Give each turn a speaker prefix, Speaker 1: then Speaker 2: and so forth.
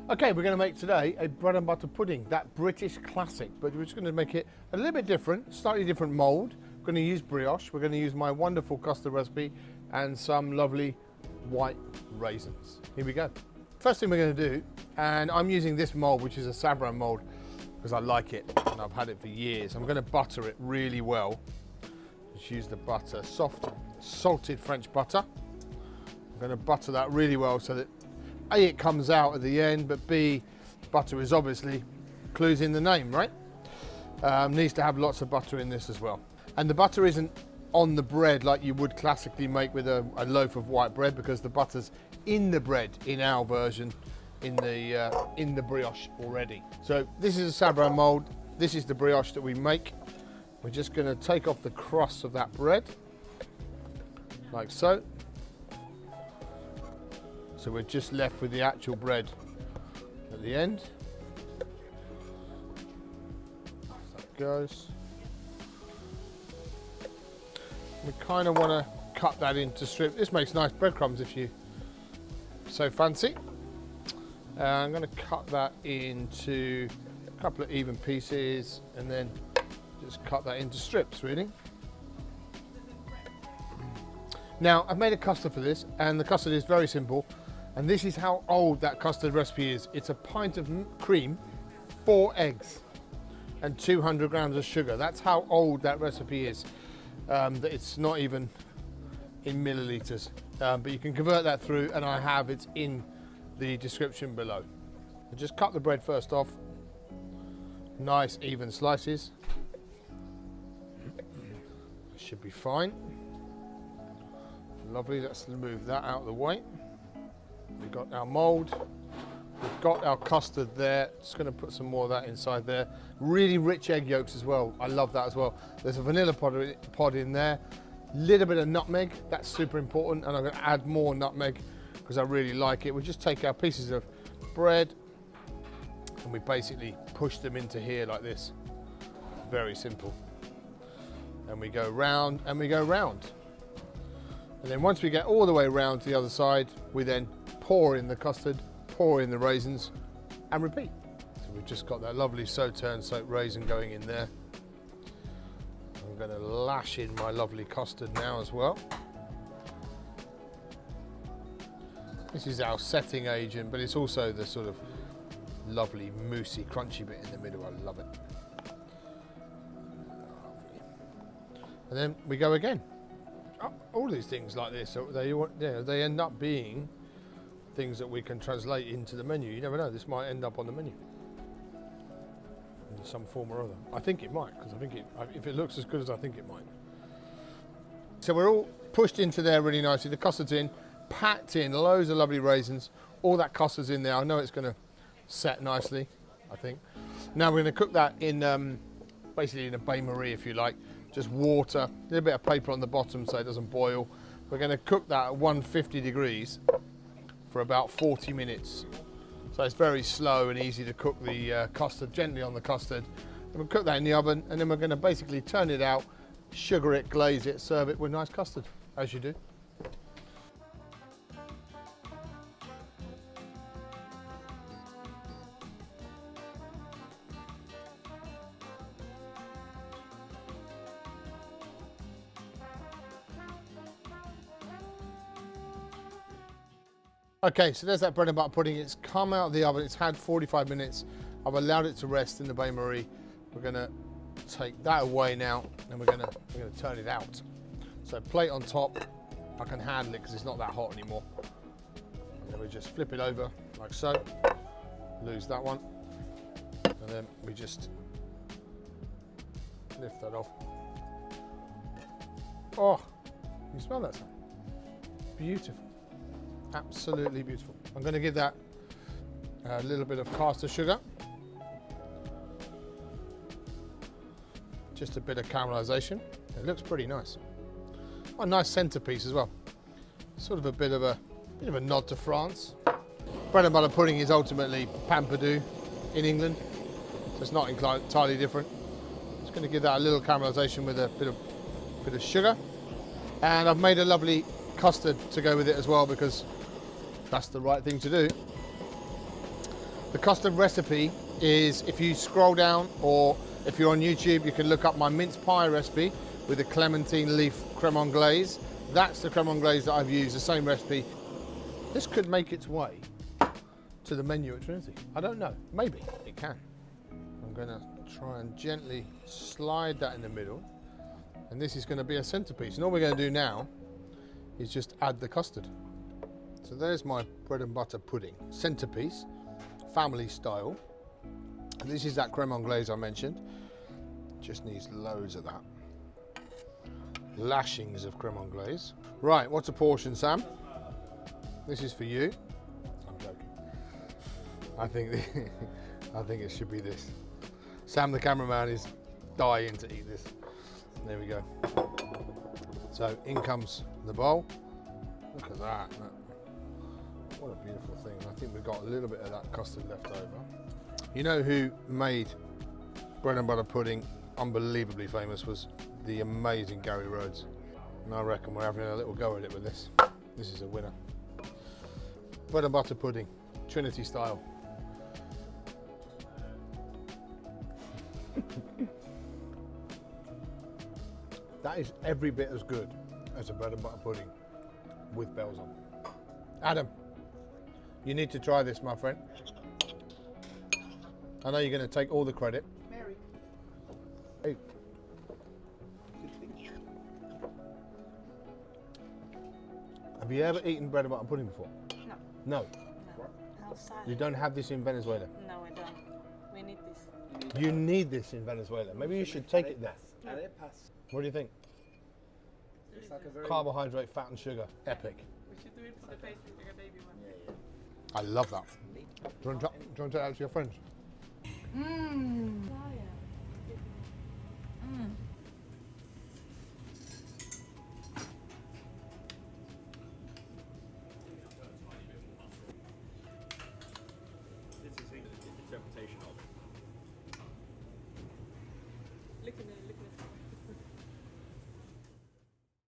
Speaker 1: Okay, we're going to make today a bread and butter pudding, that British classic, but we're just going to make it a little bit different, slightly different mould. We're going to use brioche, we're going to use my wonderful custard recipe and some lovely white raisins. Here we go. First thing we're going to do, and I'm using this mould, which is a Savran mould, because I like it and I've had it for years. I'm going to butter it really well. Just use the butter, soft, salted French butter. I'm going to butter that really well so that A, it comes out at the end, but B, butter is obviously clues in the name, right? Needs to have lots of butter in this as well. And the butter isn't on the bread like you would classically make with a loaf of white bread, because the butter's in the bread in our version, in the brioche already. So this is a Savran mold. This is the brioche that we make. We're just going to take off the crust of that bread, like so. So we're just left with the actual bread at the end. Off that goes. We kind of want to cut that into strips. This makes nice breadcrumbs if you so fancy. I'm going to cut that into a couple of even pieces and then just cut that into strips, really. Now, I've made a custard for this, and the custard is very simple. And this is how old that custard recipe is. It's a pint of cream, 4 eggs, and 200 grams of sugar. That's how old that recipe is. That it's not even in milliliters. But you can convert that through, and it's in the description below. So just cut the bread first off. Nice even slices. Should be fine. Lovely, let's move that out of the way. We've got our mould, we've got our custard there. Just going to put some more of that inside there. Really rich egg yolks as well. I love that as well. There's a vanilla pod in there. Little bit of nutmeg, that's super important, and I'm going to add more nutmeg because I really like it. We just take our pieces of bread and we basically push them into here like this. Very simple. And we go round and we go round. And then once we get all the way around to the other side, we then pour in the custard, pour in the raisins, and repeat. So we've just got that lovely sauterne soaked raisin going in there. I'm going to lash in my lovely custard now as well. This is our setting agent, but it's also the sort of lovely moussey, crunchy bit in the middle. I love it. And then we go again. All these things like this, they end up being things that we can translate into the menu. You never know, this might end up on the menu in some form or other. I think it might, because if it looks as good as I think it might. So we're all pushed into there really nicely. The custard's in, packed in, loads of lovely raisins. All that custard's in there. I know it's going to set nicely, I think. Now we're going to cook that in basically in a bain marie, if you like. Just water, a little bit of paper on the bottom so it doesn't boil. We're going to cook that at 150 degrees for about 40 minutes. So it's very slow and easy to cook the custard, gently on the custard. And we'll cook that in the oven, and then we're going to basically turn it out, sugar it, glaze it, serve it with nice custard, as you do. Okay, so there's that bread and butter pudding. It's come out of the oven. It's had 45 minutes. I've allowed it to rest in the bain marie. We're going to take that away now, and we're going to turn it out. So plate on top. I can handle it because it's not that hot anymore. And then we just flip it over like so. Lose that one, and then we just lift that off. Oh, you smell that? Beautiful. Absolutely beautiful. I'm going to give that a little bit of caster sugar. Just a bit of caramelization. It looks pretty nice. Oh, a nice centerpiece as well. Sort of a bit of a nod to France. Bread and butter pudding is ultimately pamperdou in England, so it's not entirely different. Just going to give that a little caramelization with a bit of sugar, and I've made a lovely custard to go with it as well, because that's the right thing to do. The custard recipe is, if you scroll down or if you're on YouTube, you can look up my mince pie recipe with the clementine leaf creme anglaise. That's the creme anglaise that I've used, the same recipe. This could make its way to the menu at Trinity. I don't know, maybe it can. I'm gonna try and gently slide that in the middle. And this is gonna be a centerpiece. And all we're gonna do now is just add the custard. So there's my bread and butter pudding, centerpiece, family style. And this is that creme anglaise I mentioned. Just needs loads of that. Lashings of creme anglaise. Right, what's a portion, Sam? This is for you. I'm joking. I think it should be this. Sam, the cameraman, is dying to eat this. There we go. So in comes the bowl. Look at that. What a beautiful thing. I think we've got a little bit of that custard left over. You know who made bread and butter pudding unbelievably famous was the amazing Gary Rhodes. And I reckon we're having a little go at it with this. This is a winner. Bread and butter pudding, Trinity style. That is every bit as good as a bread and butter pudding with bells on. Adam, you need to try this, my friend. I know you're going to take all the credit.
Speaker 2: Mary.
Speaker 1: Hey. Have you ever eaten bread and butter pudding before?
Speaker 2: No.
Speaker 1: No.
Speaker 2: No. Outside.
Speaker 1: You don't have this in Venezuela?
Speaker 2: No, I don't. We need this.
Speaker 1: You need this in Venezuela. Maybe you should take it there. What do you think?
Speaker 3: It's like a very
Speaker 1: Carbohydrate, fat and sugar. Epic.
Speaker 2: We should do it for the pastry, like a baby one.
Speaker 1: I love that. Do you want to take that to your friends?
Speaker 2: Mmm.